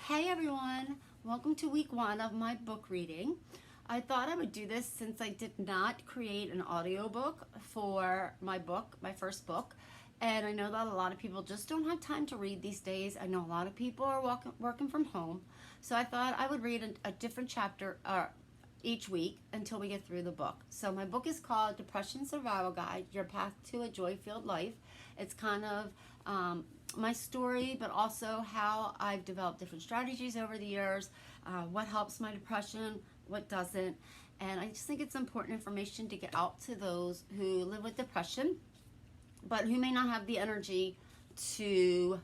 Hey everyone, welcome to week 1 of my book reading. I thought I would do this since I did not create an audiobook for my book, my first book. And I know that a lot of people just don't have time to read these days. I know a lot of people are working from home. So I thought I would read a different chapter each week until we get through the book. So my book is called Depression Survival Guide, Your Path to a Joy-Filled Life. It's kind of my story, but also how I've developed different strategies over the years, what helps my depression, what doesn't. And I just think it's important information to get out to those who live with depression, but who may not have the energy to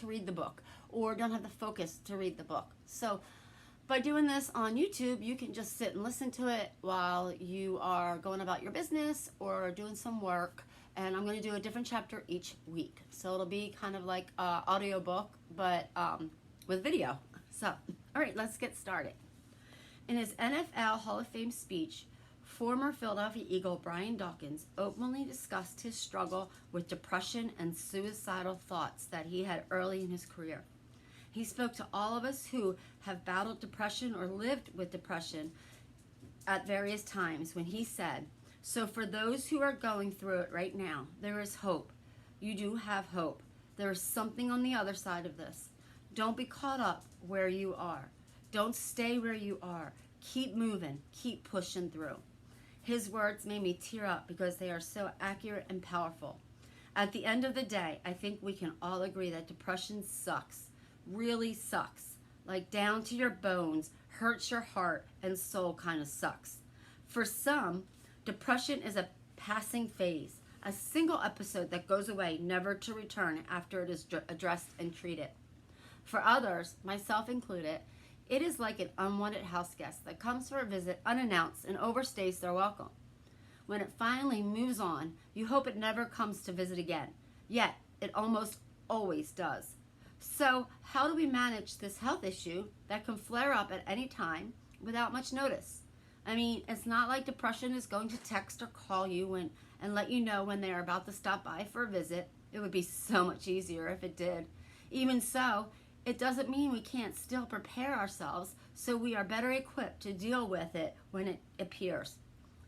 read the book or don't have the focus to read the book. So by doing this on YouTube, you can just sit and listen to it while you are going about your business or doing some work. And I'm going to do a different chapter each week. So it'll be kind of like an audiobook, but with video. So, all right, let's get started. In his NFL Hall of Fame speech, former Philadelphia Eagle Brian Dawkins openly discussed his struggle with depression and suicidal thoughts that he had early in his career. He spoke to all of us who have battled depression or lived with depression at various times when he said, "So for those who are going through it right now, there is hope. You do have hope. There is something on the other side of this. Don't be caught up where you are. Don't stay where you are. Keep moving. Keep pushing through." His words made me tear up because they are so accurate and powerful. At the end of the day, I think we can all agree that depression sucks. Really sucks. Like down to your bones, hurts your heart and soul, kind of sucks. For some, depression is a passing phase, a single episode that goes away, never to return after it is addressed and treated. For others, myself included, it is like an unwanted house guest that comes for a visit unannounced and overstays their welcome. When it finally moves on, you hope it never comes to visit again, yet it almost always does. So how do we manage this health issue that can flare up at any time without much notice? I mean, it's not like depression is going to text or call you and let you know when they are about to stop by for a visit. It would be so much easier if it did. Even so, it doesn't mean we can't still prepare ourselves so we are better equipped to deal with it when it appears.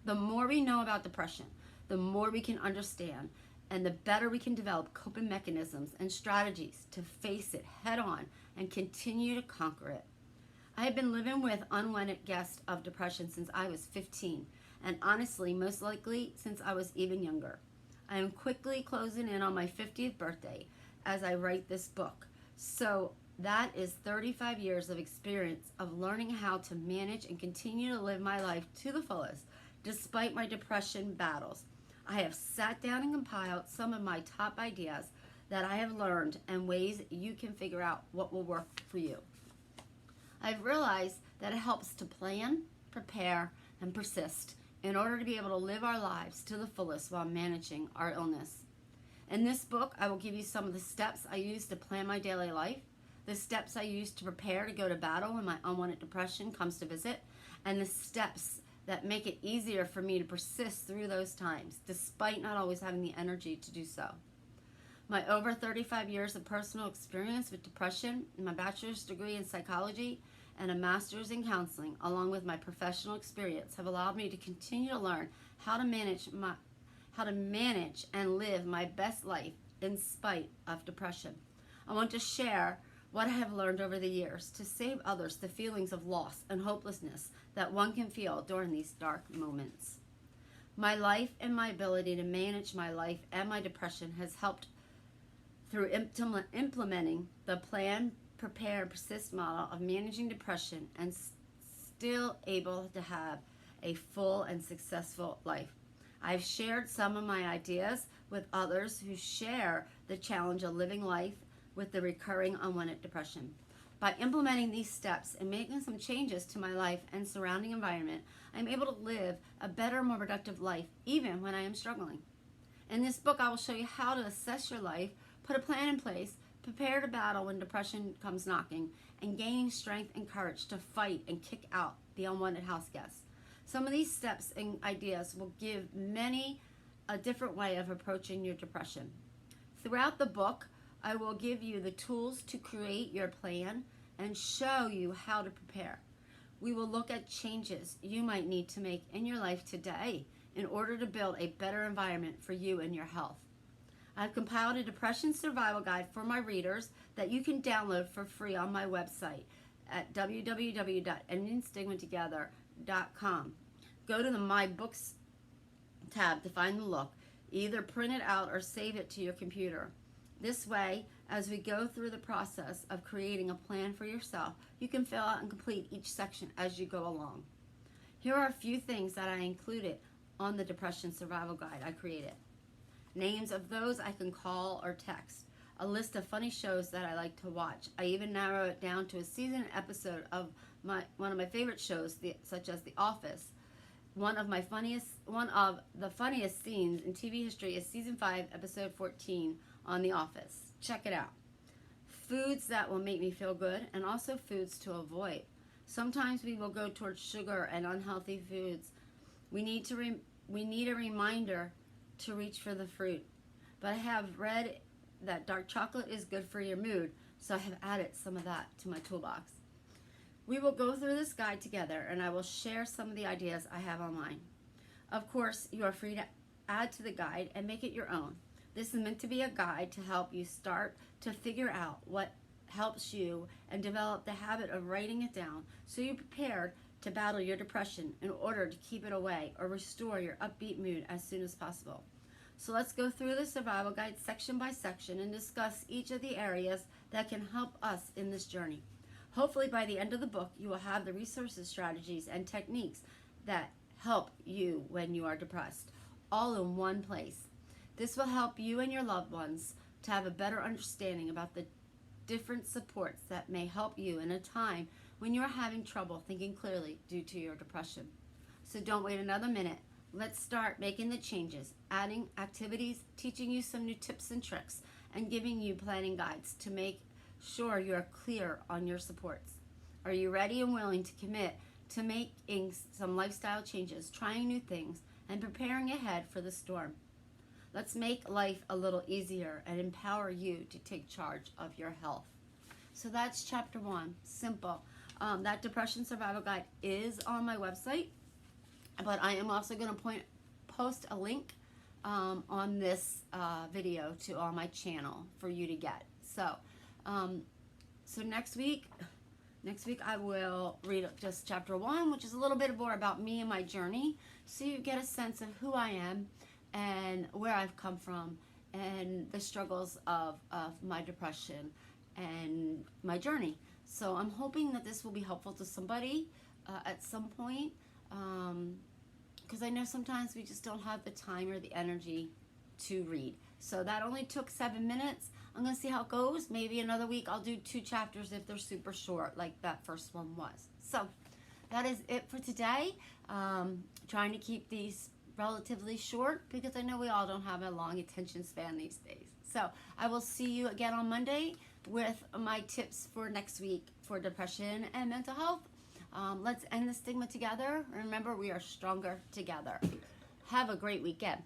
The more we know about depression, the more we can understand, and the better we can develop coping mechanisms and strategies to face it head on and continue to conquer it. I have been living with unwanted guests of depression since I was 15, and honestly, most likely since I was even younger. I am quickly closing in on my 50th birthday as I write this book. So that is 35 years of experience of learning how to manage and continue to live my life to the fullest, despite my depression battles. I have sat down and compiled some of my top ideas that I have learned and ways you can figure out what will work for you. I've realized that it helps to plan, prepare, and persist in order to be able to live our lives to the fullest while managing our illness. In this book, I will give you some of the steps I use to plan my daily life, the steps I use to prepare to go to battle when my unwanted depression comes to visit, and the steps that make it easier for me to persist through those times, despite not always having the energy to do so. My over 35 years of personal experience with depression, my bachelor's degree in psychology, and a master's in counseling, along with my professional experience, have allowed me to continue to learn how to manage and live my best life in spite of depression. I want to share what I have learned over the years to save others the feelings of loss and hopelessness that one can feel during these dark moments. My life and my ability to manage my life and my depression has helped through implementing the plan, prepare, persist model of managing depression and still able to have a full and successful life. I've shared some of my ideas with others who share the challenge of living life with the recurring unwanted depression. By implementing these steps and making some changes to my life and surrounding environment, I'm able to live a better, more productive life even when I am struggling. In this book, I will show you how to assess your life, put a plan in place, prepare to battle when depression comes knocking, and gaining strength and courage to fight and kick out the unwanted house guests. Some of these steps and ideas will give many a different way of approaching your depression. Throughout the book, I will give you the tools to create your plan and show you how to prepare. We will look at changes you might need to make in your life today in order to build a better environment for you and your health. I've compiled a depression survival guide for my readers that you can download for free on my website at www.ending-stigma-together.com. Go to the My Books tab to find the book. Either print it out or save it to your computer. This way, as we go through the process of creating a plan for yourself, you can fill out and complete each section as you go along. Here are a few things that I included on the Depression Survival Guide I created. Names of those I can call or text. A list of funny shows that I like to watch. I even narrow it down to a season episode of one of my favorite shows, such as The Office. One of the funniest scenes in TV history is season 5, episode 14 on The Office. Check it out. Foods that will make me feel good, and also foods to avoid. Sometimes we will go towards sugar and unhealthy foods. We need a reminder to reach for the fruit. But I have read that dark chocolate is good for your mood, so I have added some of that to my toolbox. We will go through this guide together, and I will share some of the ideas I have on mine. Of course, you are free to add to the guide and make it your own. This is meant to be a guide to help you start to figure out what helps you and develop the habit of writing it down so you're prepared to battle your depression in order to keep it away or restore your upbeat mood as soon as possible. So let's go through the survival guide section by section and discuss each of the areas that can help us in this journey. Hopefully by the end of the book, you will have the resources, strategies, and techniques that help you when you are depressed, all in one place. This will help you and your loved ones to have a better understanding about the different supports that may help you in a time when you are having trouble thinking clearly due to your depression. So don't wait another minute. Let's start making the changes, adding activities, teaching you some new tips and tricks, and giving you planning guides to make sure you are clear on your supports. Are you ready and willing to commit to making some lifestyle changes, trying new things, and preparing ahead for the storm? Let's make life a little easier and empower you to take charge of your health. So that's chapter 1, simple. That Depression Survival Guide is on my website, but I am also going to post a link on this video on my channel for you to get. So next week I will read just chapter 1, which is a little bit more about me and my journey, so you get a sense of who I am and where I've come from and the struggles of my depression and my journey. So I'm hoping that this will be helpful to somebody at some point, because I know sometimes we just don't have the time or the energy to read. So that only took 7 minutes. I'm going to see how it goes. Maybe another week I'll do 2 chapters if they're super short like that first one was. So that is it for today. Trying to keep these relatively short because I know we all don't have a long attention span these days. So I will see you again on Monday with my tips for next week for depression and mental health. Let's end the stigma together. Remember, we are stronger together. Have a great weekend.